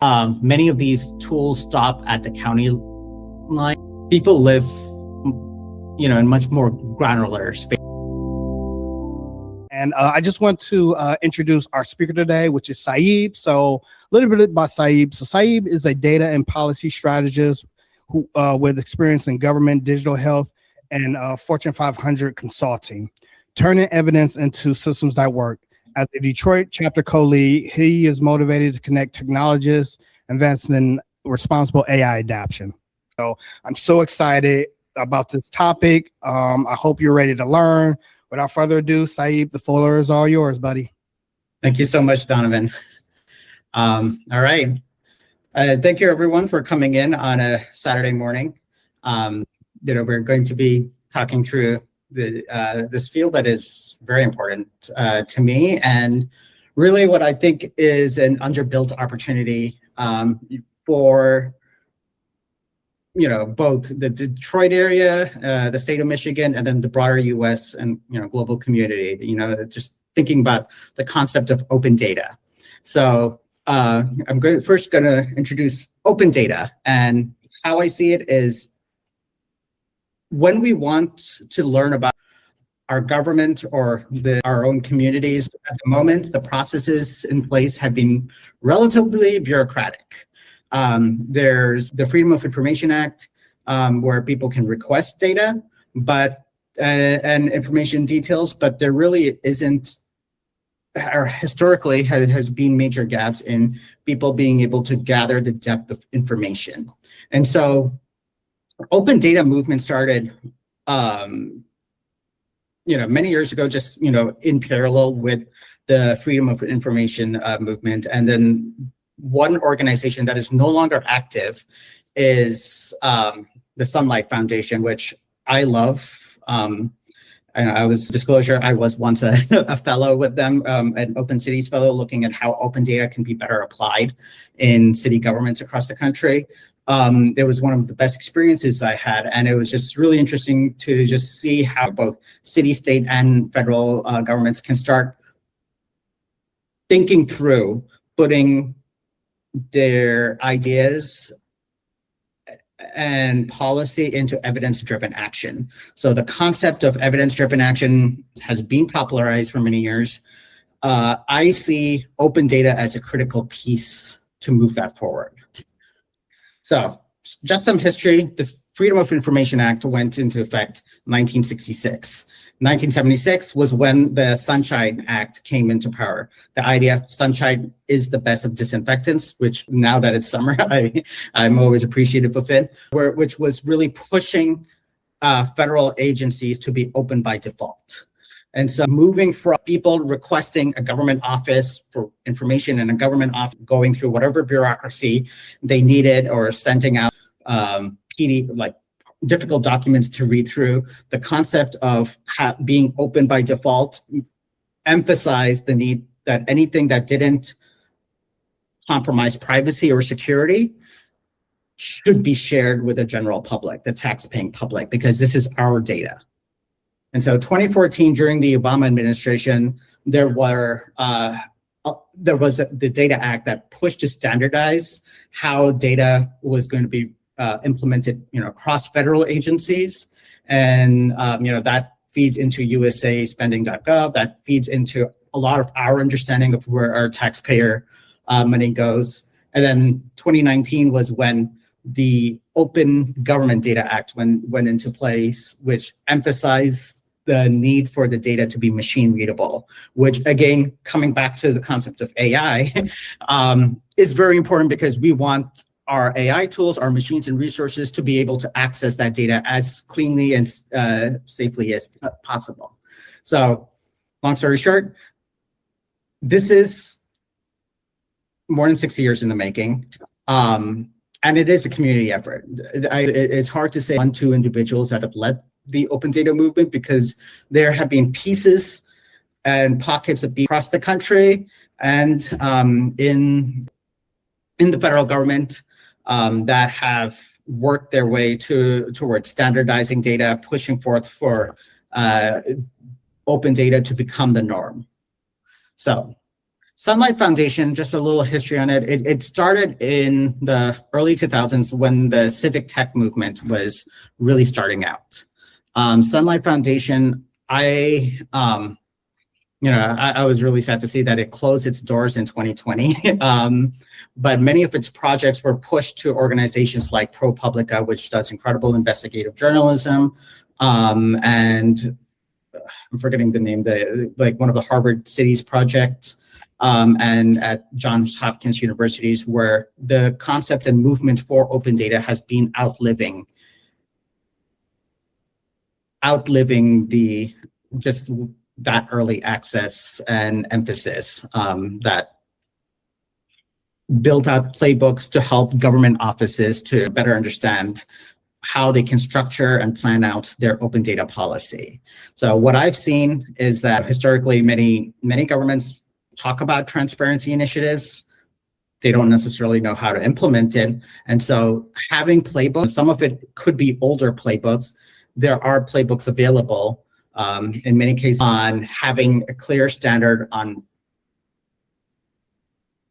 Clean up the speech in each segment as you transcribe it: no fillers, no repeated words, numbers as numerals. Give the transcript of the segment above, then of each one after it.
Many of these tools stop at the county line. People live, in much more granular space. And I just want to introduce our speaker today, which is Saeed. So a little bit about Saeed. So Saeed is a data and policy strategist who with experience in government, digital health, and Fortune 500 consulting, turning evidence into systems that work. As a Detroit chapter co-lead, he is motivated to connect technologists, investing in responsible AI adoption. So I'm so excited about this topic. I hope you're ready to learn. Without further ado, Saeed, the floor is all yours, buddy. Thank you so much, Donovan. All right. Thank you, everyone, for coming in on a Saturday morning. We're going to be talking through this field that is very important to me, and really what I think is an underbuilt opportunity for both the Detroit area, the state of Michigan, and then the broader U.S. and global community. Just thinking about the concept of open data. So I'm first going to introduce open data, and how I see it is when we want to learn about our government or our own communities. At the moment, the processes in place have been relatively bureaucratic. There's the Freedom of Information Act, where people can request data, and information details, but there really isn't, or historically has been major gaps in people being able to gather the depth of information. And so open data movement started, many years ago, just, in parallel with the Freedom of Information movement. And then one organization that is no longer active is the Sunlight Foundation, which I love. I was once a fellow with them, an Open Cities fellow, looking at how open data can be better applied in city governments across the country. It was one of the best experiences I had, and it was just really interesting to just see how both city, state, and federal governments can start thinking through putting their ideas and policy into evidence-driven action. So the concept of evidence-driven action has been popularized for many years. I see open data as a critical piece to move that forward. So just some history. The Freedom of Information Act went into effect in 1966. 1976 was when the Sunshine Act came into power. The idea, sunshine is the best of disinfectants, which now that it's summer, I'm always appreciative of it, which was really pushing federal agencies to be open by default. And so moving from people requesting a government office for information and a government office going through whatever bureaucracy they needed, or sending out difficult documents to read through, the concept of being open by default emphasized the need that anything that didn't compromise privacy or security should be shared with the general public, the tax-paying public, because this is our data. And so 2014, during the Obama administration, there was the Data Act that pushed to standardize how data was going to be implemented, across federal agencies. And, that feeds into USAspending.gov, that feeds into a lot of our understanding of where our taxpayer money goes. And then 2019 was when the Open Government Data Act went into place, which emphasized the need for the data to be machine readable, which, again, coming back to the concept of AI, is very important, because we want our AI tools, our machines and resources to be able to access that data as cleanly and safely as possible. So, long story short, this is more than 60 years in the making. And it is a community effort. It's hard to say 1, 2 individuals that have led the open data movement, because there have been pieces and pockets of across the country and in the federal government that have worked their way towards standardizing data, pushing forth for open data to become the norm. So Sunlight Foundation, just a little history on it. It started in the early 2000s when the civic tech movement was really starting out. Sunlight Foundation, I was really sad to see that it closed its doors in 2020. But many of its projects were pushed to organizations like ProPublica, which does incredible investigative journalism, and I'm forgetting the name, one of the Harvard Cities project, and at Johns Hopkins universities, where the concept and movement for open data has been outliving that early access and emphasis that built out playbooks to help government offices to better understand how they can structure and plan out their open data policy. So what I've seen is that historically many governments talk about transparency initiatives. They don't necessarily know how to implement it. And so having playbooks, some of it could be older playbooks. There are playbooks available in many cases on having a clear standard on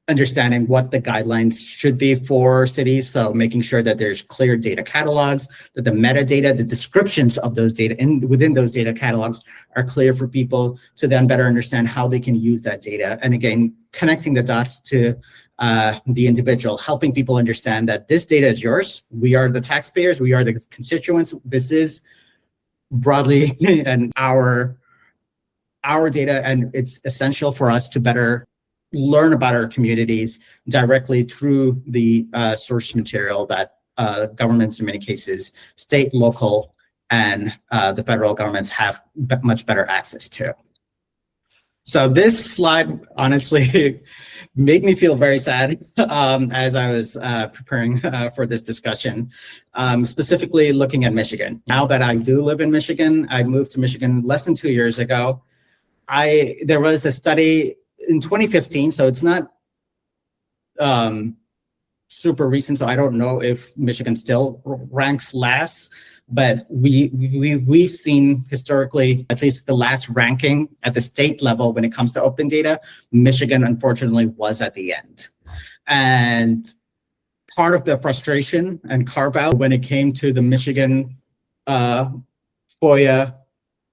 understanding what the guidelines should be for cities. So making sure that there's clear data catalogs, that the metadata, the descriptions of those data within those data catalogs are clear for people to then better understand how they can use that data. And again, connecting the dots to the individual, helping people understand that this data is yours. We are the taxpayers, we are the constituents. This is broadly and our data, and it's essential for us to better learn about our communities directly through the source material that governments, in many cases, state, local, and the federal governments have much better access to. So this slide honestly made me feel very sad as I was preparing for this discussion, specifically looking at Michigan. Now that I do live in Michigan, I moved to Michigan less than 2 years ago. There was a study in 2015, so it's not super recent, so I don't know if Michigan still ranks last, but we've seen historically, at least the last ranking at the state level when it comes to open data, Michigan unfortunately was at the end. And part of the frustration and carve out when it came to the Michigan FOIA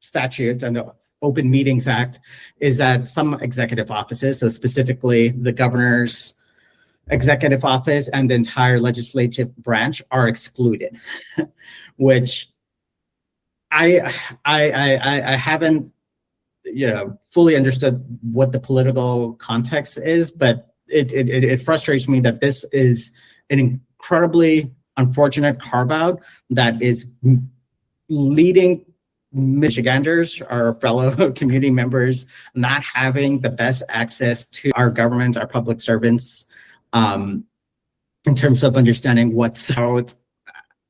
statute and the Open Meetings Act is that some executive offices, so specifically the governor's executive office and the entire legislative branch, are excluded, which I haven't fully understood what the political context is, but it frustrates me that this is an incredibly unfortunate carve out that is leading Michiganders, our fellow community members, not having the best access to our government, our public servants, in terms of understanding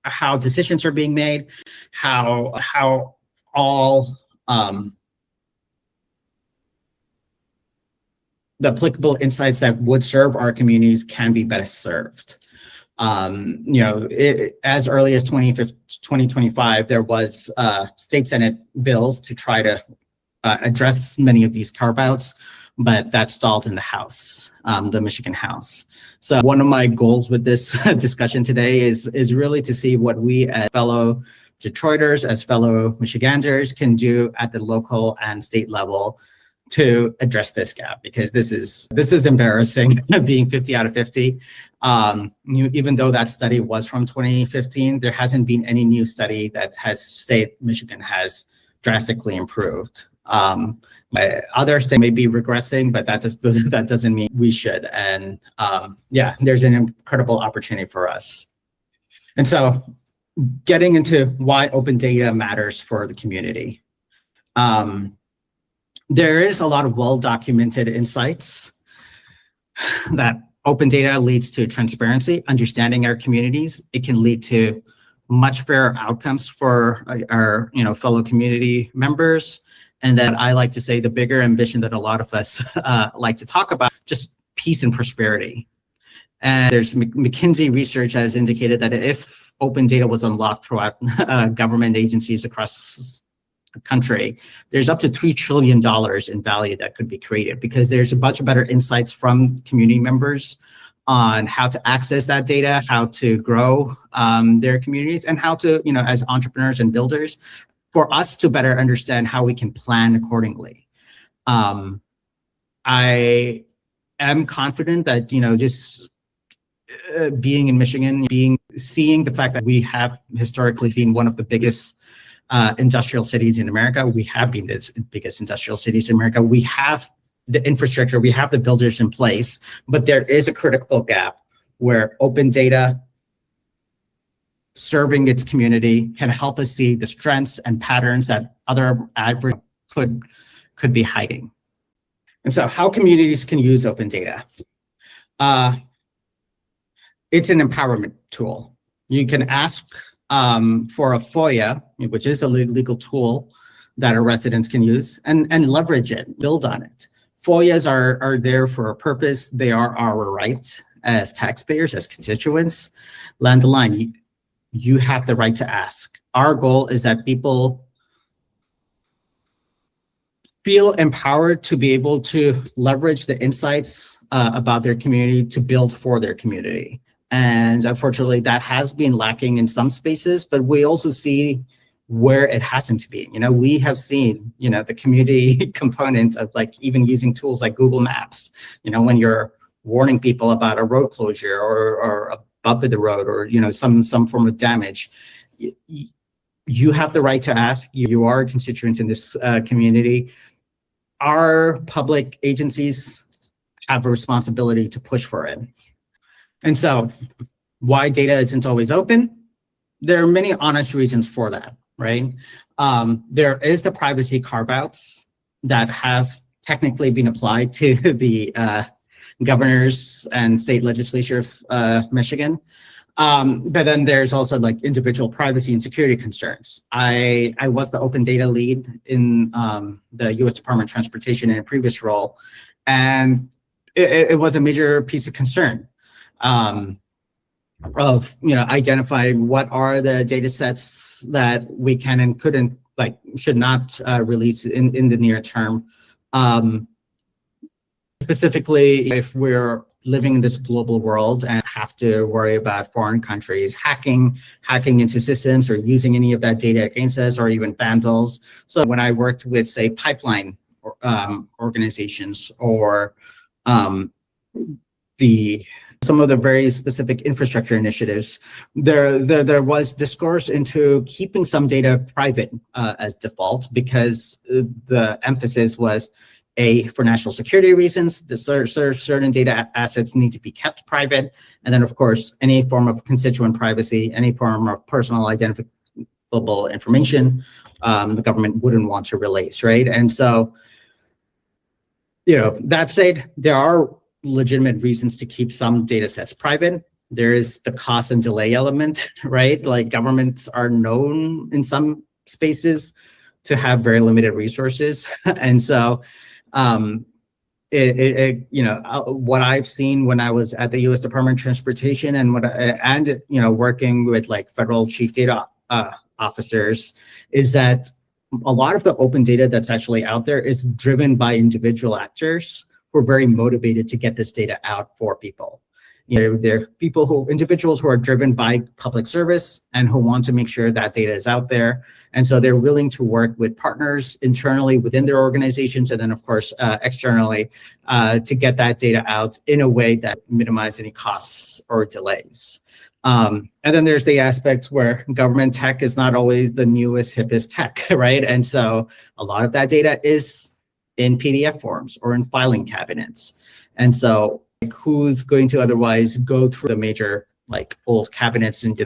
how decisions are being made, how all the applicable insights that would serve our communities can be best served. As early as 2025, there was state Senate bills to try to address many of these carve-outs, but that stalled in the House, the Michigan House. So one of my goals with this discussion today is really to see what we as fellow Detroiters, as fellow Michiganders can do at the local and state level to address this gap, because this is embarrassing being 50 out of 50. Even though that study was from 2015, there hasn't been any new study that has stated Michigan has drastically improved. Other states may be regressing, but that doesn't mean we should. And there's an incredible opportunity for us. And so getting into why open data matters for the community. There is a lot of well-documented insights that open data leads to transparency, understanding our communities. It can lead to much fairer outcomes for our fellow community members. And that I like to say the bigger ambition that a lot of us like to talk about, just peace and prosperity. And there's McKinsey research has indicated that if open data was unlocked throughout government agencies across country, there's up to $3 trillion in value that could be created because there's a bunch of better insights from community members on how to access that data, how to grow their communities, and how to, as entrepreneurs and builders, for us to better understand how we can plan accordingly. I am confident that, just being in Michigan, seeing the fact that we have historically been one of the biggest industrial cities in America. We have been the biggest industrial cities in America. We have the infrastructure, we have the builders in place, but there is a critical gap where open data serving its community can help us see the strengths and patterns that other adversaries could be hiding. And so how communities can use open data. It's an empowerment tool. You can ask for a FOIA, which is a legal tool that our residents can use and leverage it, build on it. FOIAs are there for a purpose. They are our right as taxpayers, as constituents. Land the line, you have the right to ask. Our goal is that people feel empowered to be able to leverage the insights about their community to build for their community. And unfortunately, that has been lacking in some spaces, but we also see where it hasn't been. We have seen, the community component of like even using tools like Google Maps, when you're warning people about a road closure or a bump in the road or, some form of damage. You have the right to ask. You are a constituent in this community. Our public agencies have a responsibility to push for it. And so why data isn't always open? There are many honest reasons for that, right? There is the privacy carve-outs that have technically been applied to the governors and state legislatures of Michigan. But then there's also like individual privacy and security concerns. I was the open data lead in the U.S. Department of Transportation in a previous role, and it was a major piece of concern of identifying what are the data sets that we can and couldn't should not release in the near term. Specifically, if we're living in this global world and have to worry about foreign countries hacking into systems or using any of that data against us, or even vandals. So when I worked with, say, pipeline organizations or some of the very specific infrastructure initiatives, there was discourse into keeping some data private as default, because the emphasis was for national security reasons, the certain data assets need to be kept private. And then, of course, any form of constituent privacy, any form of personal identifiable information, the government wouldn't want to release, right? And so, that said, there are legitimate reasons to keep some data sets private. There is the cost and delay element, right? Like governments are known in some spaces to have very limited resources. And so, what I've seen when I was at the U.S. Department of Transportation and working with like federal chief data officers is that a lot of the open data that's actually out there is driven by individual actors who are very motivated to get this data out for people. They're individuals who are driven by public service and who want to make sure that data is out there. And so they're willing to work with partners internally within their organizations, and then of course, externally to get that data out in a way that minimizes any costs or delays. And then there's the aspects where government tech is not always the newest, hippest tech, right? And so a lot of that data is in PDF forms or in filing cabinets. And so who's going to otherwise go through the major old cabinets in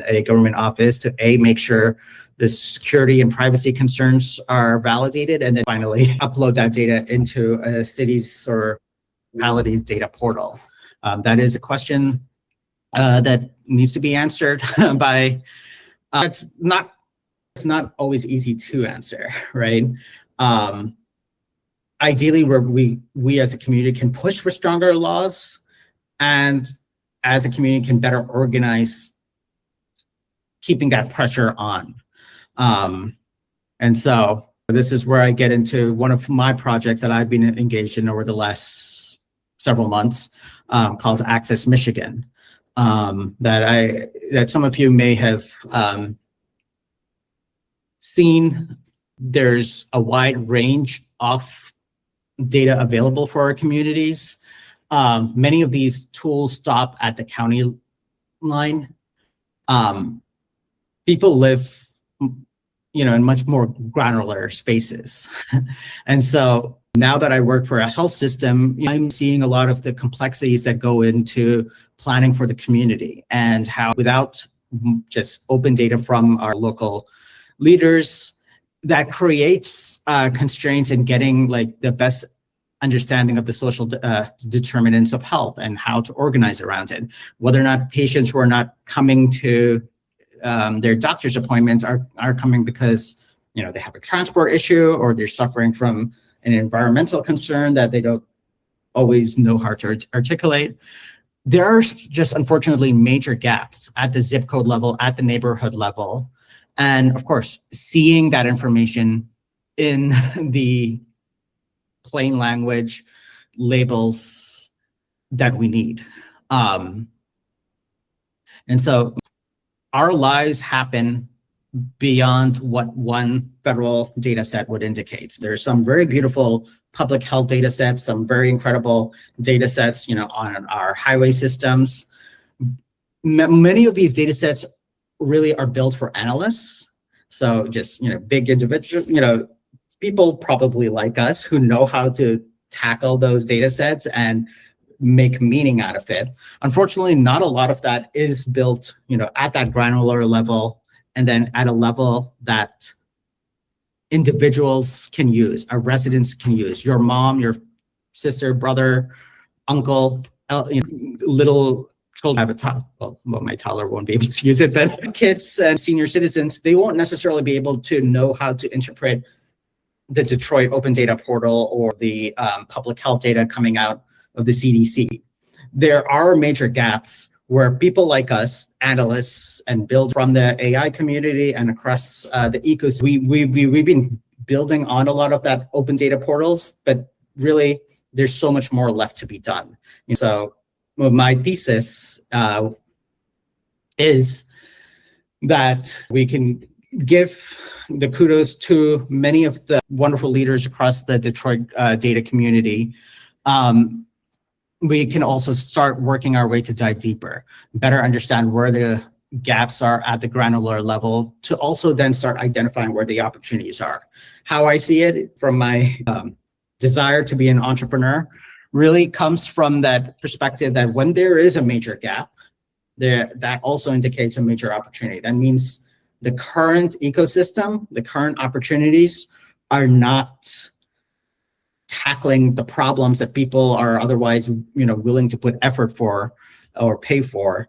a government office to make sure the security and privacy concerns are validated, and then finally upload that data into a city's or municipality's data portal? That is a question that needs to be answered by. It's not always easy to answer, right? Ideally, where we as a community can push for stronger laws, and as a community can better organize keeping that pressure on. And so this is where I get into one of my projects that I've been engaged in over the last several months, called Access Michigan, that some of you may have seen. There's a wide range of data available for our communities. Many of these tools stop at the county line. People live, in much more granular spaces. And so now that I work for a health system, I'm seeing a lot of the complexities that go into planning for the community, and how without just open data from our local leaders, that creates constraints in getting like the best understanding of the social determinants of health and how to organize around it. Whether or not patients who are not coming to their doctor's appointments are coming because they have a transport issue, or they're suffering from an environmental concern that they don't always know how to articulate. There are just unfortunately major gaps at the zip code level, at the neighborhood level. And of course, seeing that information in the plain language labels that we need. And so our lives happen beyond what one federal data set would indicate. There's some very beautiful public health data sets, some very incredible data sets, on our highway systems. Many of these data sets really are built for analysts. So just, big individuals, people probably like us who know how to tackle those data sets and make meaning out of it. Unfortunately, not a lot of that is built, at that granular level, and then at a level that individuals can use, our residents can use. Your mom, your sister, brother, uncle, little children have a toddler. Well, my toddler won't be able to use it, but kids and senior citizens, they won't necessarily be able to know how to interpret the Detroit Open Data Portal or the public health data coming out of the CDC. There are major gaps where people like us, analysts, and build from the AI community and across the ecosystem, we've been building on a lot of that open data portals, but really there's so much more left to be done. So my thesis is that we can give the kudos to many of the wonderful leaders across the Detroit data community. We can also start working our way to dive deeper, better understand where the gaps are at the granular level, to also then start identifying where the opportunities are. How I see it from my desire to be an entrepreneur really comes from that perspective that when there is a major gap, that also indicates a major opportunity. That means the current ecosystem, the current opportunities are not tackling the problems that people are otherwise, willing to put effort for or pay for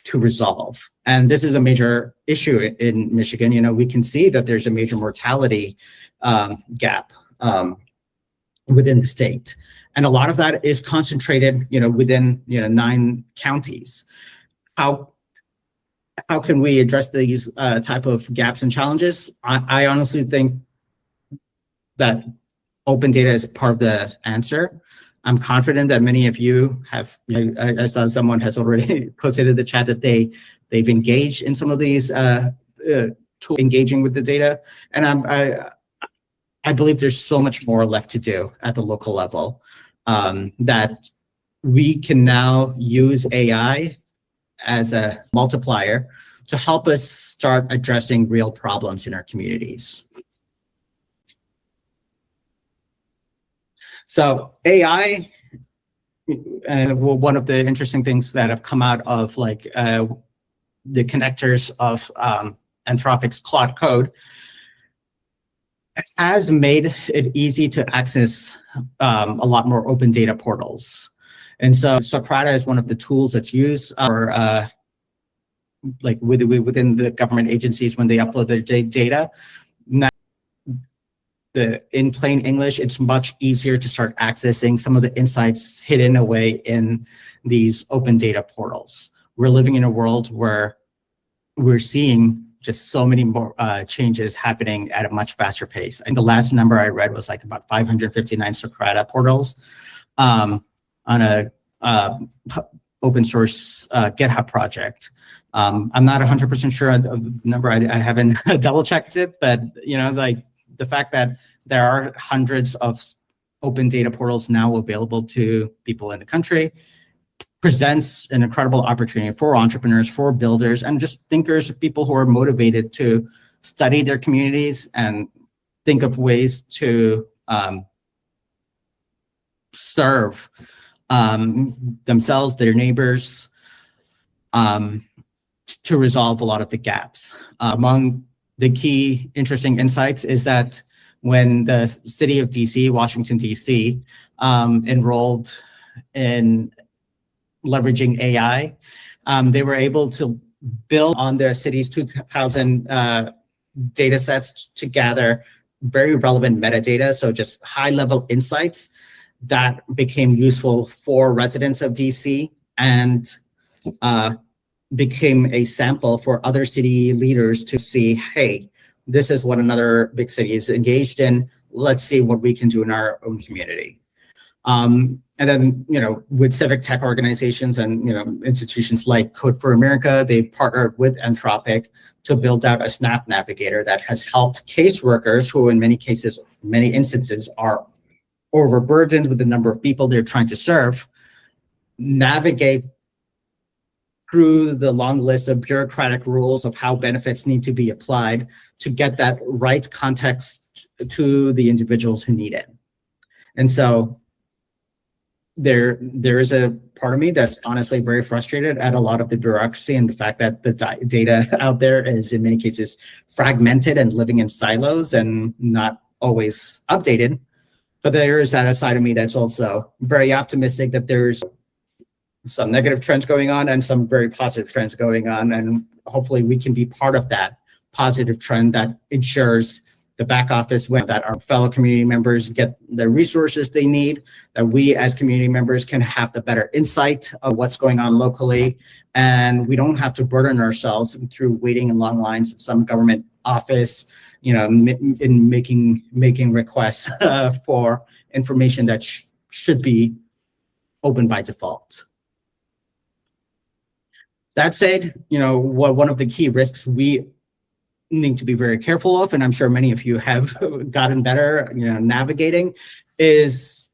to resolve. And this is a major issue in Michigan. We can see that there's a major mortality gap within the state. And a lot of that is concentrated, within, 9 counties. How can we address these type of gaps and challenges? I honestly think that open data is part of the answer. I'm confident that many of you have, I saw someone has already posted in the chat that they've engaged in some of these tools, engaging with the data. And I believe there's so much more left to do at the local level, that we can now use AI as a multiplier to help us start addressing real problems in our communities. So AI, one of the interesting things that have come out of the connectors of Anthropic's Claude Code has made it easy to access a lot more open data portals. And so Socrata is one of the tools that's used for within the government agencies when they upload their data. Now, in plain English, it's much easier to start accessing some of the insights hidden away in these open data portals. We're living in a world where we're seeing just so many more changes happening at a much faster pace. And the last number I read was like about 559 Socrata portals on a open source GitHub project. I'm not 100% sure of the number. I haven't double checked it, but like the fact that there are hundreds of open data portals now available to people in the country presents an incredible opportunity for entrepreneurs, for builders, and just thinkers, people who are motivated to study their communities and think of ways to serve themselves, their neighbors, to resolve a lot of the gaps. Among the key interesting insights is that when the city of DC, Washington, DC, enrolled in leveraging AI, they were able to build on their city's 2,000 data sets to gather very relevant metadata, so just high-level insights that became useful for residents of DC and became a sample for other city leaders to see, hey, this is what another big city is engaged in. Let's see what we can do in our own community. And then, with civic tech organizations and, institutions like Code for America, they partnered with Anthropic to build out a Snap Navigator that has helped caseworkers who in many instances are overburdened with the number of people they're trying to serve, navigate through the long list of bureaucratic rules of how benefits need to be applied to get that right context to the individuals who need it. And so there is a part of me that's honestly very frustrated at a lot of the bureaucracy and the fact that the data out there is in many cases fragmented and living in silos and not always updated. But there is that side of me that's also very optimistic that there's some negative trends going on and some very positive trends going on. And hopefully we can be part of that positive trend that ensures the back office, that our fellow community members get the resources they need, that we as community members can have the better insight of what's going on locally, and we don't have to burden ourselves through waiting in long lines at some government office, in making requests for information that should be open by default. That said, one of the key risks we need to be very careful of, and I'm sure many of you have gotten better, navigating, is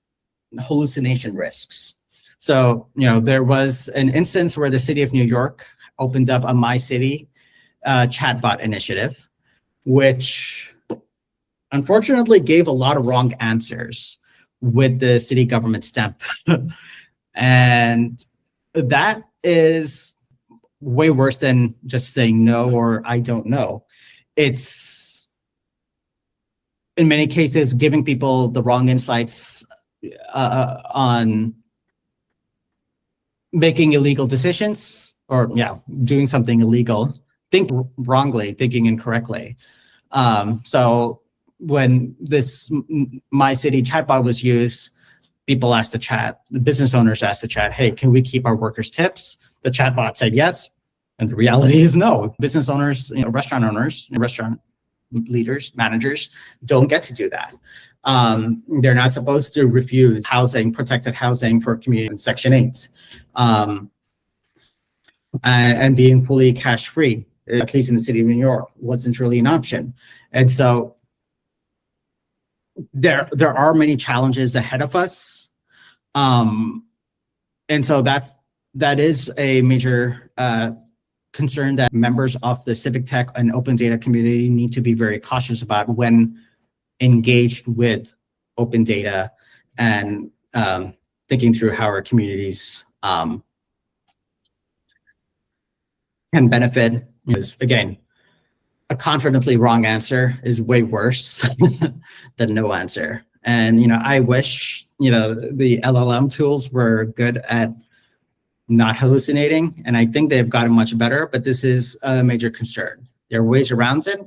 hallucination risks. So, there was an instance where the city of New York opened up a My City chatbot initiative, which unfortunately gave a lot of wrong answers with the city government stamp. And that is way worse than just saying no or I don't know. It's, in many cases, giving people the wrong insights on making illegal decisions or, doing something illegal, thinking incorrectly. So when this My City chatbot was used, people asked the business owners asked the chat, hey, can we keep our workers' tips? The chatbot said yes. And the reality is no. Business owners, restaurant owners, restaurant leaders, managers don't get to do that. They're not supposed to refuse protected housing for community in Section 8, and being fully cash free, at least in the city of New York, wasn't really an option. And so there are many challenges ahead of us. And so that is a major concern that members of the civic tech and open data community need to be very cautious about when engaged with open data and thinking through how our communities can benefit. Because again, a confidently wrong answer is way worse than no answer. And I wish the LLM tools were good at not hallucinating, and I think they've gotten much better, but this is a major concern. There are ways around it,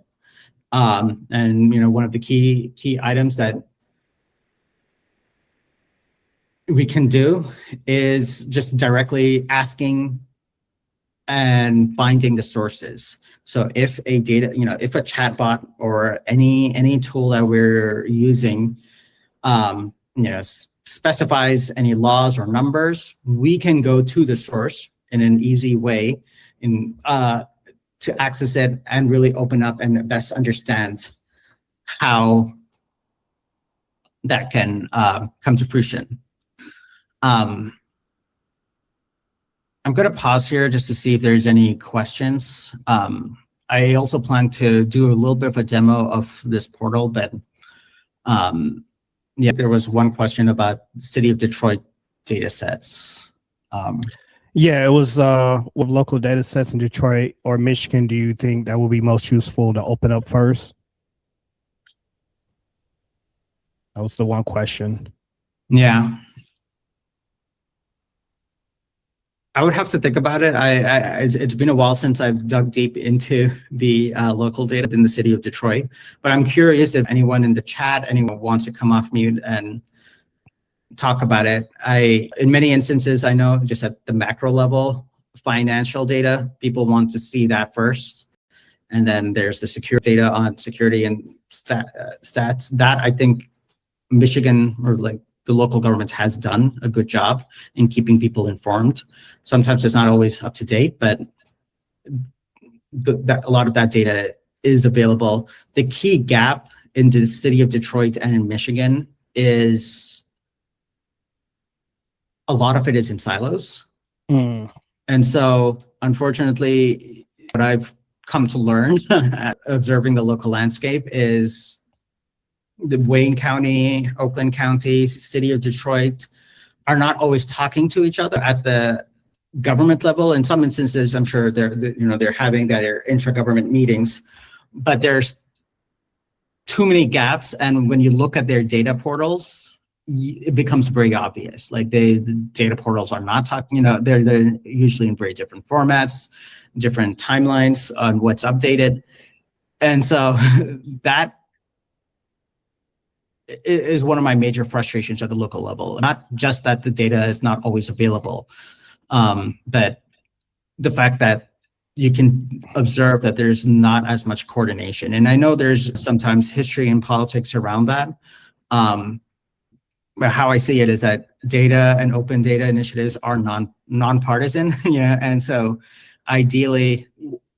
and one of the key items that we can do is just directly asking and finding the sources. So if a data, if a chatbot or any tool that we're using, specifies any laws or numbers, we can go to the source in an easy way to access it and really open up and best understand how that can come to fruition. I'm going to pause here just to see if there's any questions. I also plan to do a little bit of a demo of this portal, but yeah, there was one question about City of Detroit data sets. Yeah, it was with local data sets in Detroit or Michigan. Do you think that will be most useful to open up first? That was the one question. Yeah. I would have to think about it. It's been a while since I've dug deep into the local data in the city of Detroit, but I'm curious if anyone in the chat, anyone wants to come off mute and talk about it. In many instances, I know just at the macro level, financial data, people want to see that first. And then there's the security data on security and stats. That I think Michigan or like the local government has done a good job in keeping people informed. Sometimes it's not always up to date, but a lot of that data is available. The key gap in the city of Detroit and in Michigan is a lot of it is in silos. And so unfortunately, what I've come to learn observing the local landscape is the Wayne County, Oakland County, city of Detroit are not always talking to each other at the government level. In some instances, I'm sure they're having their intra-government meetings, but there's too many gaps. And when you look at their data portals, it becomes very obvious. Like the data portals are not talking, they're usually in very different formats, different timelines on what's updated. And so that is one of my major frustrations at the local level. Not just that the data is not always available, but the fact that you can observe that there's not as much coordination. And I know there's sometimes history and politics around that. But how I see it is that data and open data initiatives are nonpartisan, and so ideally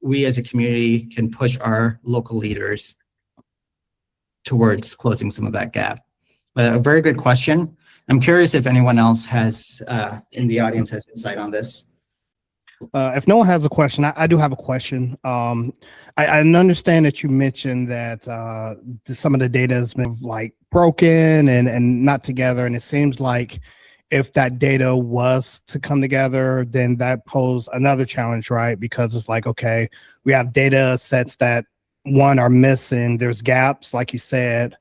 we as a community can push our local leaders towards closing some of that gap. But a very good question. I'm curious if anyone else has in the audience has insight on this. If no one has a question, I do have a question. I understand that you mentioned that some of the data has been like broken and not together. And it seems like if that data was to come together, then that poses another challenge, right? Because it's like, okay, we have data sets that are missing, there's gaps, like you said.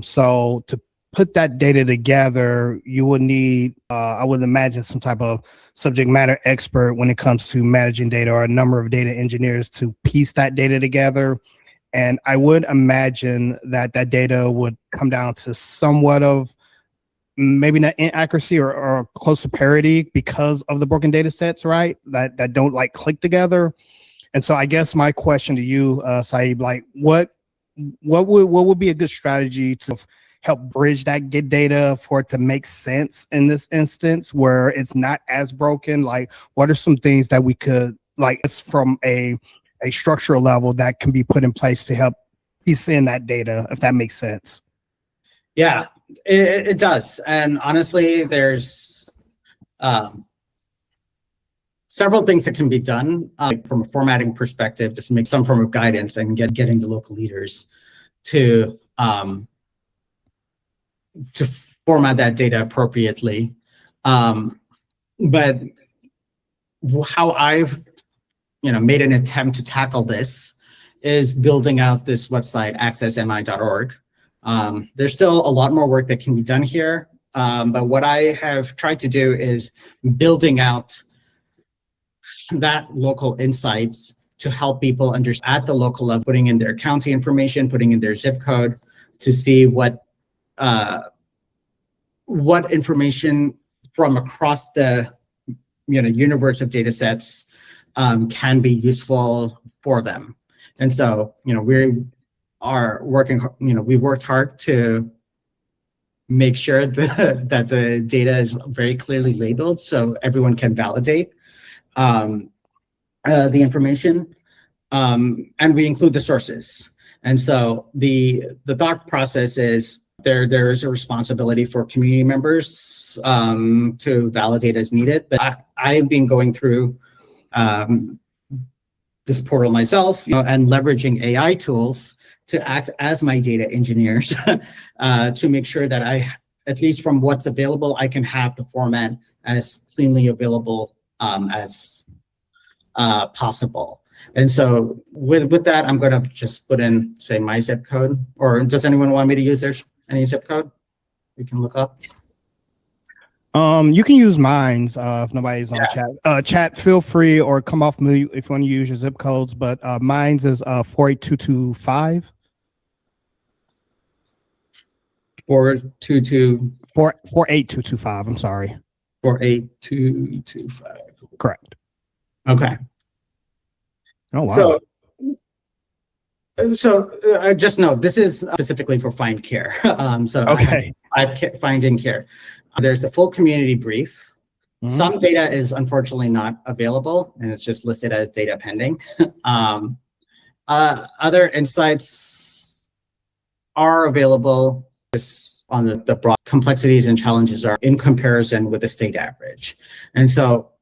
So to put that data together, you would need, I would imagine, some type of subject matter expert when it comes to managing data, or a number of data engineers to piece that data together. And I would imagine that that data would come down to somewhat of maybe not inaccuracy or close to parity because of the broken data sets, right? That don't like click together. And so I guess my question to you, Saeed, like what would be a good strategy to help bridge that get data for it to make sense in this instance where it's not as broken? Like, what are some things that we could, like, it's from a structural level that can be put in place to help piece in that data, if that makes sense? Yeah, it does. And honestly, there's several things that can be done from a formatting perspective, just to make some form of guidance and getting the local leaders to format that data appropriately. But how I've made an attempt to tackle this is building out this website, accessmi.org. There's still a lot more work that can be done here, but what I have tried to do is building out that local insights to help people understand at the local level, putting in their county information, putting in their zip code to see what information from across the universe of data sets can be useful for them. And so, we are working, we worked hard to make sure that the data is very clearly labeled so everyone can validate the information. And we include the sources. And so the thought process is there is a responsibility for community members to validate as needed. But I've been going through this portal myself, and leveraging AI tools to act as my data engineers to make sure that at least from what's available, I can have the format as cleanly available as possible. And so with that, I'm going to just put in, say, my zip code. Or does anyone want me to use any zip code we can look up? You can use mine's if nobody's on chat. Chat, feel free or come off mute if you want to use your zip codes. But mine's is 48225. 48225. I'm sorry. 48225. Correct. Okay. Oh wow. So just note, this is specifically for find care. Okay. I have find in care. There's the full community brief. Mm-hmm. Some data is unfortunately not available, and it's just listed as data pending. Other insights are available just on the broad complexities and challenges are in comparison with the state average. And so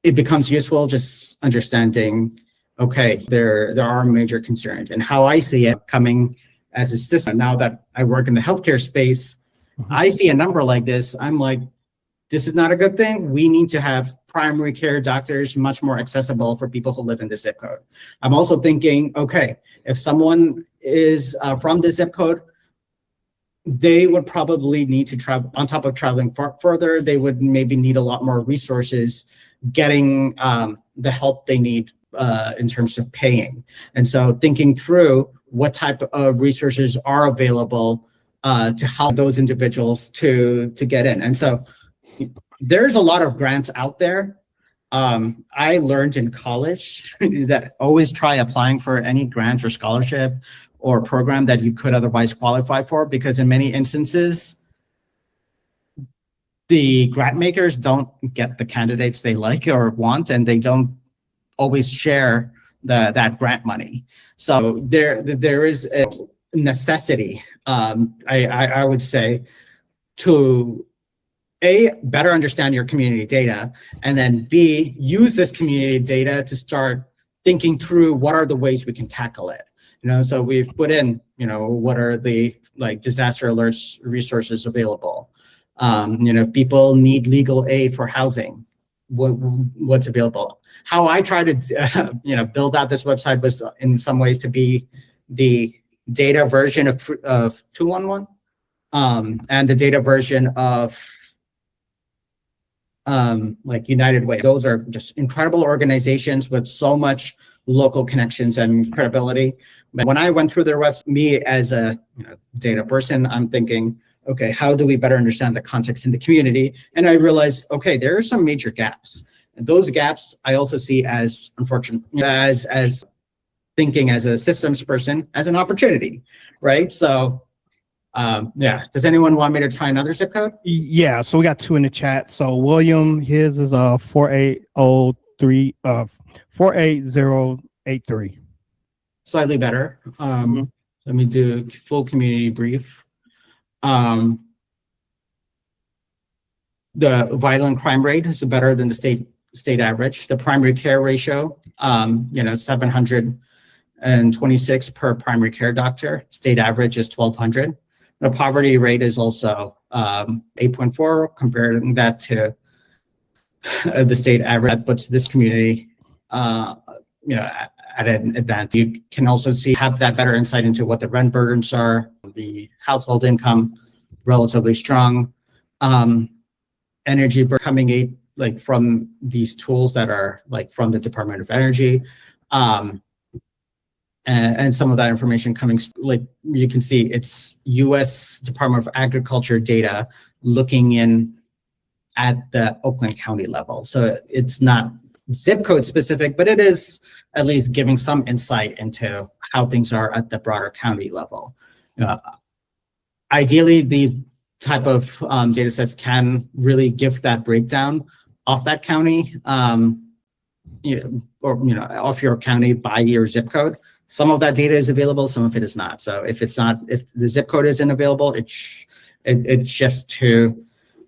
it becomes useful just understanding, okay, there are major concerns. And how I see it coming as a system, now that I work in the healthcare space, I see a number like this. I'm like, this is not a good thing. We need to have primary care doctors much more accessible for people who live in the zip code. I'm also thinking, okay, if someone is from the zip code, they would probably need to travel, on top of traveling further, they would maybe need a lot more resources getting the help they need in terms of paying. And so thinking through what type of resources are available to help those individuals to get in. And so there's a lot of grants out there. I learned in college that always try applying for any grant or scholarship or program that you could otherwise qualify for, because in many instances, the grant makers don't get the candidates they like or want, and they don't always share that grant money. So there is a necessity, I would say, to A, better understand your community data, and then B, use this community data to start thinking through what are the ways we can tackle it. So we've put in, what are the disaster alerts resources available? If people need legal aid for housing, what's available? How I try to, build out this website was in some ways to be the data version of 211, and the data version of United Way. Those are just incredible organizations with so much local connections and credibility. But when I went through their website, me as a data person, I'm thinking, okay, how do we better understand the context in the community? And I realized, okay, there are some major gaps. And those gaps I also see as unfortunate, as thinking as a systems person, as an opportunity, right? So does anyone want me to try another zip code? Yeah, so we got two in the chat. So William, his is 48083. Slightly better. Let me do full community brief. The violent crime rate is better than the state average. The primary care ratio, 726 per primary care doctor. State average is 1,200. The poverty rate is also 8.4, comparing that to the state average. That puts this community, at an advantage. You can also have that better insight into what the rent burdens are, the household income, relatively strong. Energy coming from these tools that are from the Department of Energy. And some of that information coming, you can see it's U.S. Department of Agriculture data looking in at the Oakland County level. So it's not zip code specific, but it is at least giving some insight into how things are at the broader county level. Ideally, these type of data sets can really give that breakdown of that county, off your county by your zip code. Some of that data is available, some of it is not. So if the zip code isn't available, it shifts to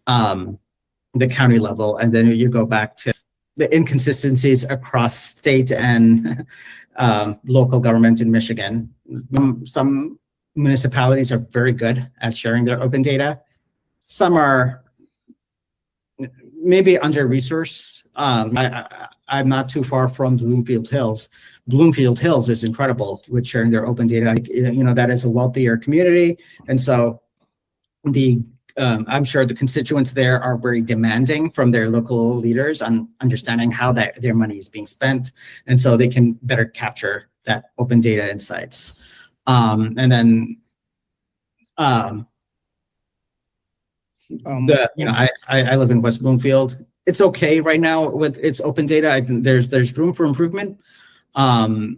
the county level, and then you go back to the inconsistencies across state and local government in Michigan. Some municipalities are very good at sharing their open data. Some are maybe under-resourced. I'm not too far from Bloomfield Hills. Bloomfield Hills is incredible with sharing their open data. That is a wealthier community, and so I'm sure the constituents there are very demanding from their local leaders on understanding how their money is being spent, and so they can better capture that open data insights. And then I live in West Bloomfield. It's okay right now with its open data. I think there's room for improvement. So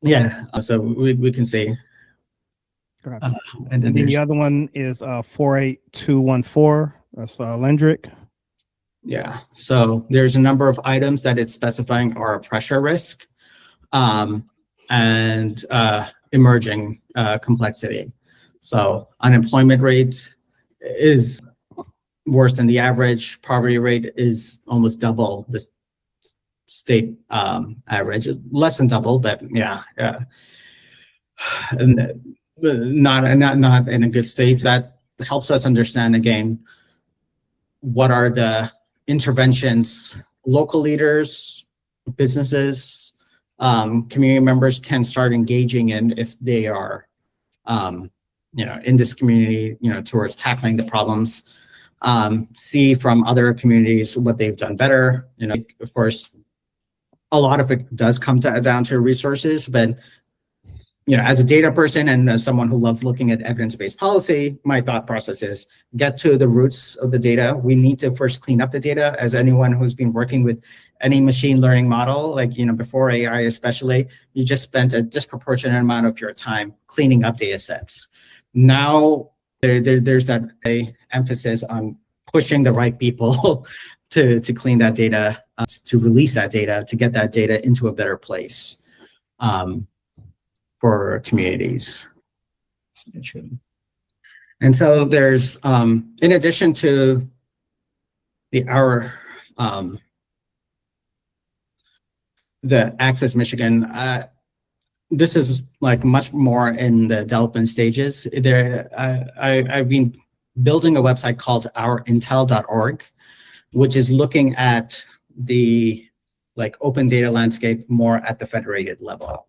we can see. And then the other one is 48214. That's Lendrick. Yeah. So there's a number of items that it's specifying are a pressure risk, and emerging complexity. So unemployment rate is worse than the average. Poverty rate is almost double the state average, less than double, but and not in a good state. That helps us understand again what are the interventions local leaders, businesses, community members can start engaging in if they are in this community, towards tackling the problems. See from other communities what they've done better. Of course, a lot of it does come down to resources, but as a data person and as someone who loves looking at evidence-based policy, my thought process is get to the roots of the data. We need to first clean up the data. As anyone who's been working with any machine learning model, before AI especially, you just spent a disproportionate amount of your time cleaning up data sets. Now there's that emphasis on pushing the right people to clean that data, to release that data, to get that data into a better place for communities. And so there's, in addition to the Access Michigan, this is much more in the development stages. I've been building a website called OurIntel.org, which is looking at the open data landscape more at the federated level.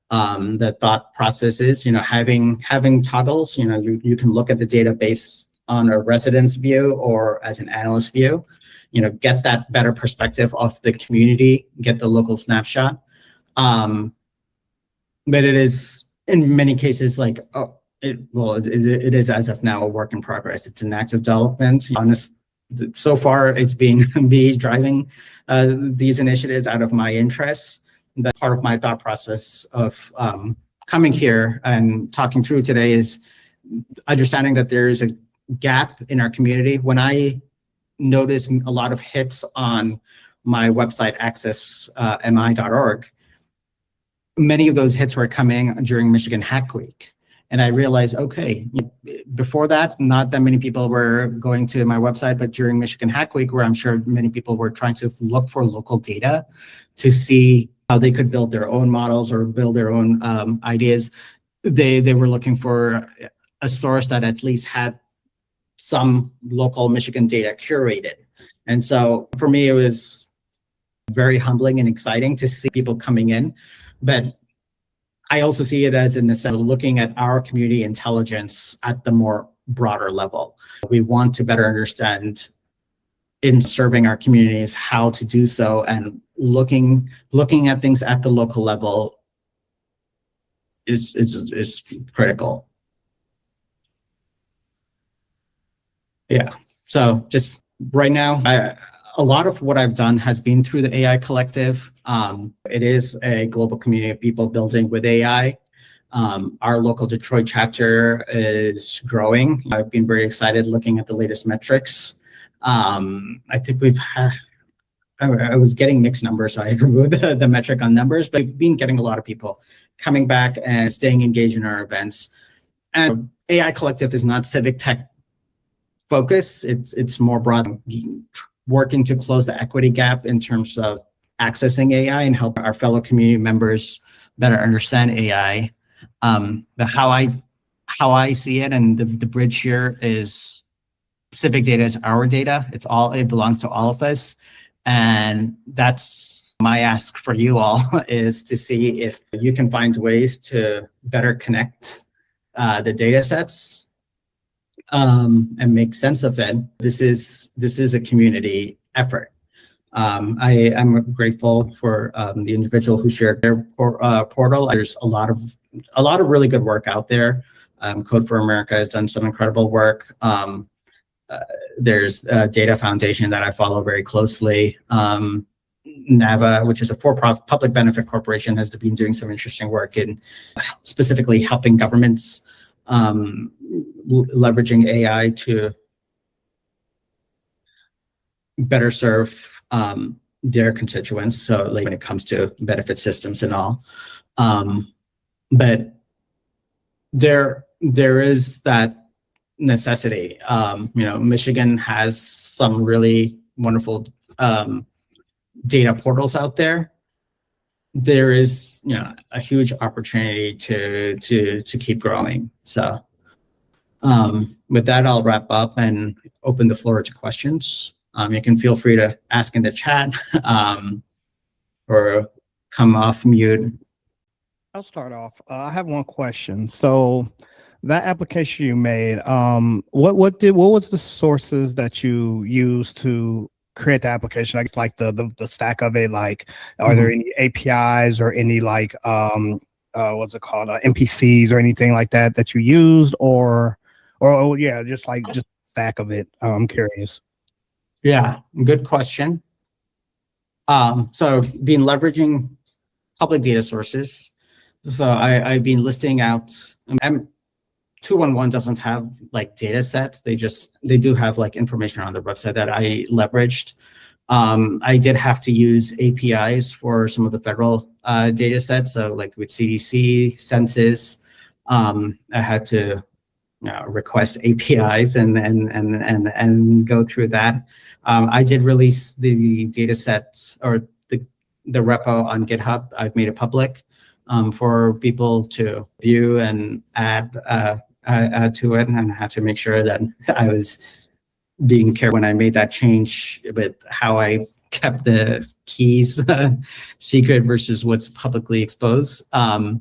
The thought process is, having toggles, you can look at the database on a resident's view or as an analyst view, get that better perspective of the community, get the local snapshot. But it is in many cases it is as of now a work in progress. It's an active development. So far it's been me driving these initiatives out of my interests. That part of my thought process of coming here and talking through today is understanding that there is a gap in our community. When I notice a lot of hits on my website, AccessMI.org, many of those hits were coming during Michigan Hack Week. And I realized, okay, before that, not that many people were going to my website, but during Michigan Hack Week, where I'm sure many people were trying to look for local data to see how they could build their own models or build their own ideas, they were looking for a source that at least had some local Michigan data curated. And so for me, it was very humbling and exciting to see people coming in. But I also see it as a necessity, looking at our community intelligence at the more broader level. We want to better understand in serving our communities how to do so, and looking at things at the local level is critical. Yeah. So just right now, a lot of what I've done has been through the AI Collective. It is a global community of people building with AI. Our local Detroit chapter is growing. I've been very excited looking at the latest metrics. I think I was getting mixed numbers, so I removed the metric on numbers, but we've been getting a lot of people coming back and staying engaged in our events. And AI Collective is not civic tech focus. It's more broad, working to close the equity gap in terms of accessing AI and help our fellow community members better understand AI. But how I see it, and the bridge here is civic data is our data. It belongs to all of us. And that's my ask for you all is to see if you can find ways to better connect the data sets and make sense of it. This is a community effort. I am grateful for the individual who shared their portal. There's a lot of really good work out there. Code for America has done some incredible work. There's a data foundation that I follow very closely. NAVA, which is a for-profit public benefit corporation, has been doing some interesting work in specifically helping governments leveraging AI to better serve their constituents. So like when it comes to benefit systems and all. But there is that necessity. Michigan has some really wonderful data portals out there. There is, a huge opportunity to keep growing. So with that, I'll wrap up and open the floor to questions. You can feel free to ask in the chat or come off mute. I'll start off. I have one question. So that application you made, what was the sources that you used to create the application? Like the stack of it, like are there any APIs or any like what's it called, NPCs or anything like that you used, or yeah, just stack of it? I'm curious. Yeah, good question. So been leveraging public data sources. So I've been listing out. 211 doesn't have like data sets. They do have like information on their website that I leveraged. I did have to use APIs for some of the federal data sets. So like with CDC, census, I had to request APIs and go through that. I did release the data sets or the repo on GitHub. I've made it public for people to view and add to it, and I had to make sure that I was being careful when I made that change with how I kept the keys secret versus what's publicly exposed. I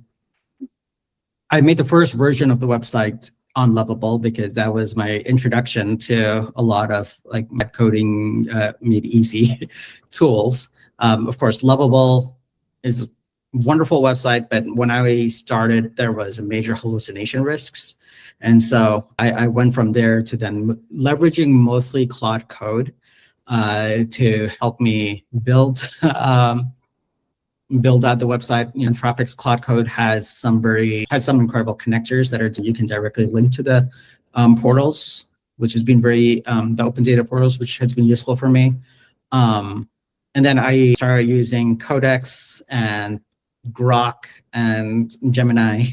made the first version of the website on Lovable because that was my introduction to a lot of like coding made easy tools. Of course, Lovable is a wonderful website, but when I started, there was major hallucination risks. And so I went from there to then leveraging mostly Claude Code to help me build out the website. Anthropic's Claude Code has some incredible connectors that you can directly link to the portals, which has been the open data portals, which has been useful for me. And then I started using Codex and Grok and Gemini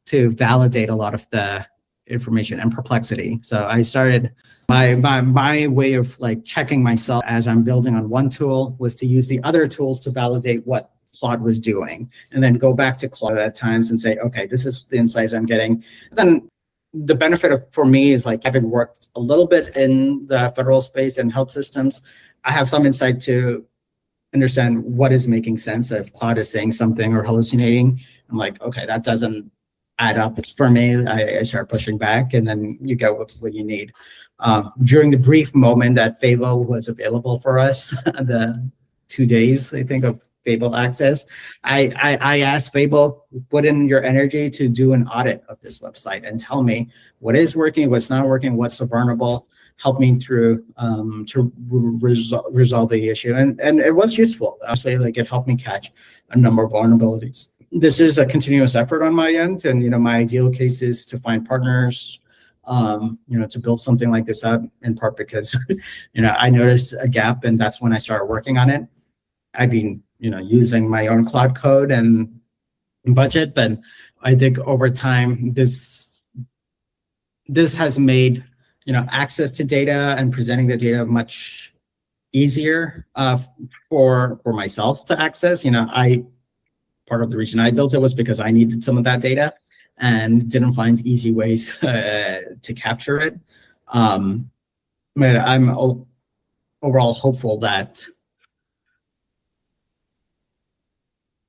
to validate a lot of the information, and Perplexity. So I started my way of like checking myself as I'm building on one tool was to use the other tools to validate what Claude was doing, and then go back to Claude at times and say, okay, this is the insights I'm getting. And then the benefit for me is like having worked a little bit in the federal space and health systems, I have some insight to understand what is making sense. If Claude is saying something or hallucinating, I'm like, okay, that doesn't add up. It's for me. I start pushing back, and then you get what you need. During the brief moment that Fable was available for us, the 2 days, I think, of Fable access, I asked Fable, put in your energy to do an audit of this website and tell me what is working, what's not working, what's vulnerable, helped me through to resolve the issue, and it was useful. I'll say, like, it helped me catch a number of vulnerabilities. This is a continuous effort on my end, and my ideal case is to find partners, to build something like this out, in part because I noticed a gap, and that's when I started working on it. I've been using my own cloud code and budget, but I think over time this has made access to data and presenting the data much easier for myself to access. Part of the reason I built it was because I needed some of that data and didn't find easy ways to capture it. But I'm overall hopeful that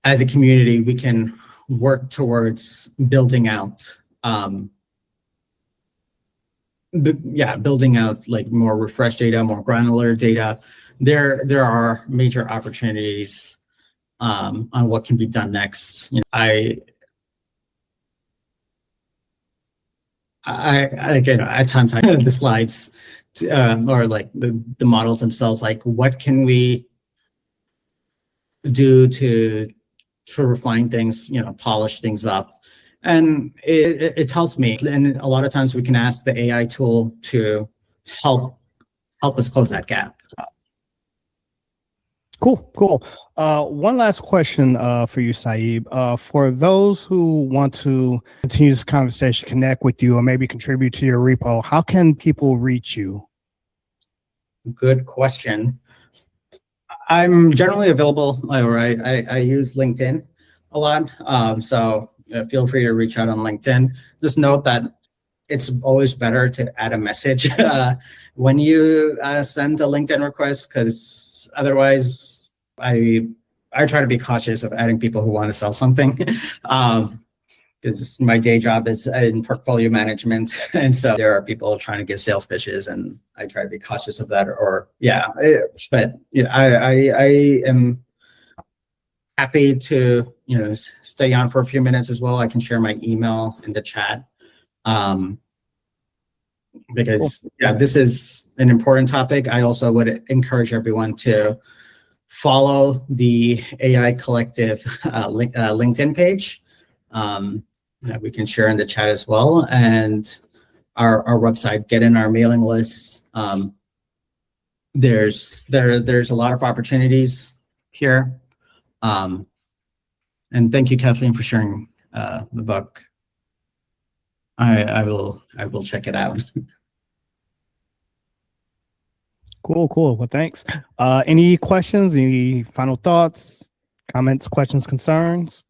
as a community, we can work towards building out, like more refreshed data, more granular data. There are major opportunities on what can be done next. At times the slides or like the models themselves, like what can we do to refine things, polish things up. And it tells me, and a lot of times we can ask the AI tool to help us close that gap. Cool. One last question for you, Saeed. For those who want to continue this conversation, connect with you, or maybe contribute to your repo, how can people reach you? Good question. I'm generally available, or I use LinkedIn a lot. So feel free to reach out on LinkedIn. Just note that it's always better to add a message when you send a LinkedIn request, because otherwise I try to be cautious of adding people who want to sell something. Because my day job is in portfolio management, and so there are people trying to give sales pitches, and I try to be cautious of that. But I am happy to stay on for a few minutes as well. I can share my email in the chat, because this is an important topic. I also would encourage everyone to follow the AI Collective LinkedIn page. That we can share in the chat as well, and our website, get in our mailing list. There's a lot of opportunities here, and thank you, Kathleen, for sharing the book. I will check it out. Cool. Well, thanks. Any questions? Any final thoughts, comments, questions, concerns?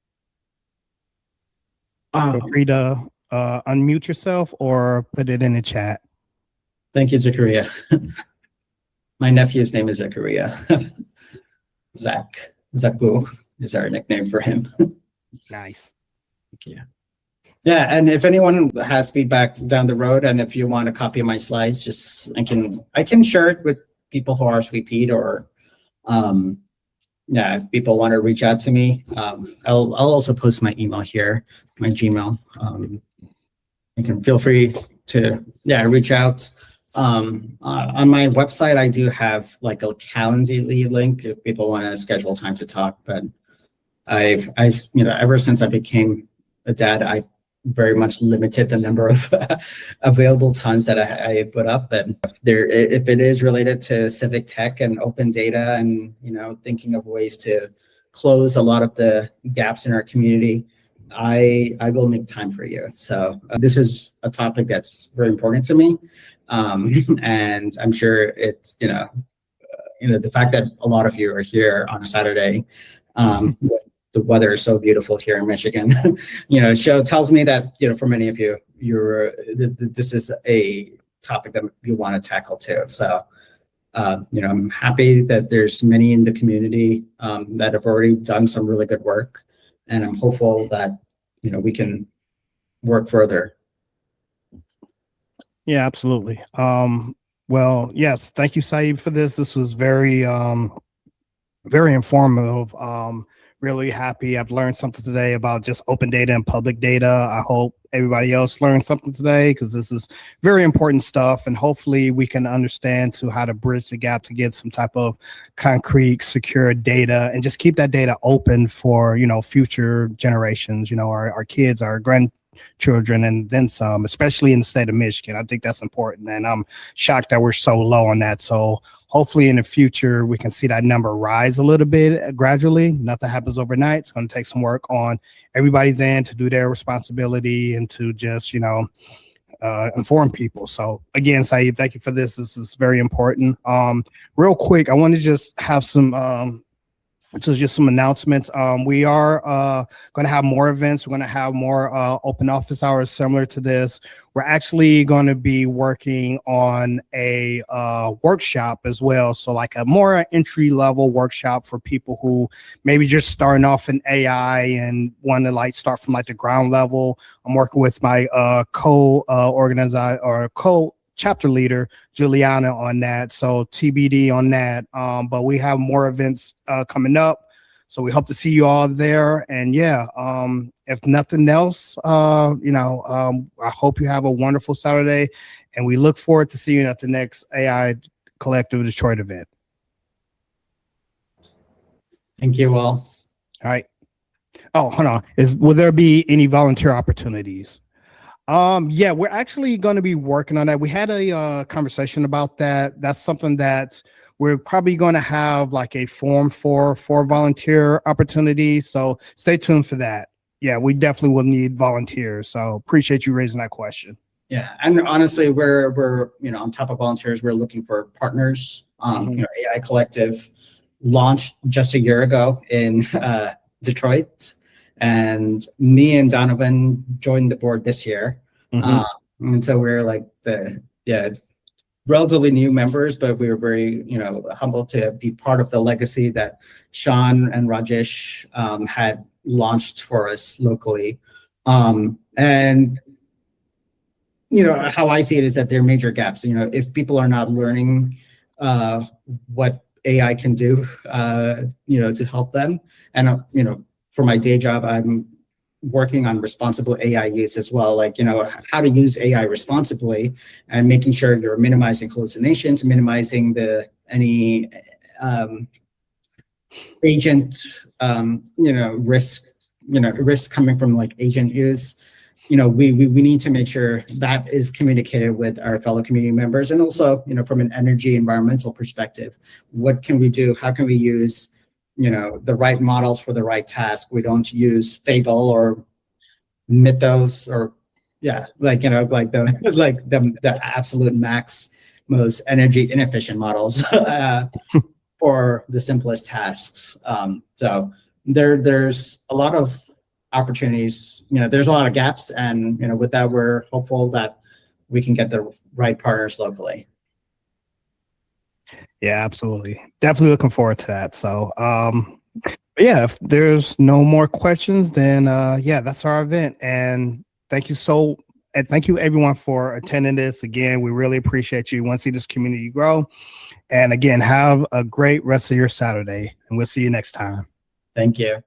Feel free to unmute yourself or put it in the chat. Thank you, Zachariah. My nephew's name is Zachariah. Zaku is our nickname for him. Nice. Thank you. Yeah, and if anyone has feedback down the road, and if you want a copy of my slides, just I can share it with people who RSVP'd, or if people want to reach out to me, I'll also post my email here, my Gmail. You can feel free to reach out. On my website, I do have like a Calendly link if people want to schedule time to talk. But I've ever since I became a dad, I very much limited the number of available times that I put up. But if it is related to civic tech and open data, and thinking of ways to close a lot of the gaps in our community, I will make time for you. So this is a topic that's very important to me, and I'm sure it's the fact that a lot of you are here on a Saturday. The weather is so beautiful here in Michigan. Tells me that for many of you, this is a topic that you want to tackle too. So I'm happy that there's many in the community that have already done some really good work, and I'm hopeful that we can work further. Yeah, absolutely. Well, yes, thank you, Saeed, for this. This was very very informative. really happy. I've learned something today about just open data and public data. I hope everybody else learned something today, because this is very important stuff. And hopefully we can understand to how to bridge the gap to get some type of concrete, secure data, and just keep that data open for, future generations, our kids, our grandchildren, and then some, especially in the state of Michigan. I think that's important. And I'm shocked that we're so low on that. So hopefully in the future, we can see that number rise a little bit gradually. Nothing happens overnight. It's going to take some work on everybody's end to do their responsibility and to just, inform people. So again, Saeed, thank you for this. This is very important. Real quick, I want to just have some just some announcements. We are going to have more events. We're going to have more open office hours similar to this. We're actually going to be working on a workshop as well. So like a more entry level workshop for people who maybe just starting off in AI and want to like start from like the ground level. I'm working with my chapter leader, Juliana, on that. So TBD on that. But we have more events coming up. So we hope to see you all there. And yeah, if nothing else, I hope you have a wonderful Saturday, and we look forward to seeing you at the next AI Collective Detroit event. Thank you all. All right. Oh, hold on. Will there be any volunteer opportunities? Yeah, we're actually going to be working on that. We had a conversation about that. That's something that we're probably going to have like a form for volunteer opportunities. So stay tuned for that. Yeah, we definitely will need volunteers. So appreciate you raising that question. Yeah, and honestly, we're on top of volunteers, we're looking for partners. AI Collective launched just a year ago in Detroit. And me and Donovan joined the board this year. And so we're like relatively new members, but we were very, humbled to be part of the legacy that Sean and Rajesh had launched for us locally. And, how I see it is that there are major gaps. If people are not learning what AI can do, to help them. And, for my day job, I'm working on responsible AI use as well, like, how to use AI responsibly and making sure you're minimizing hallucinations, minimizing any agent, risk coming from like agent use. We need to make sure that is communicated with our fellow community members. And also, from an energy environmental perspective, what can we do? How can we use the right models for the right task? We don't use Fable or Mythos or the absolute max, most energy inefficient models for the simplest tasks. So there's a lot of opportunities. There's a lot of gaps, and with that, we're hopeful that we can get the right partners locally. Yeah, absolutely. Definitely looking forward to that. So, yeah, if there's no more questions, then that's our event. And thank you everyone for attending this. Again, we really appreciate you. We want to see this community grow. And again, have a great rest of your Saturday, and we'll see you next time. Thank you.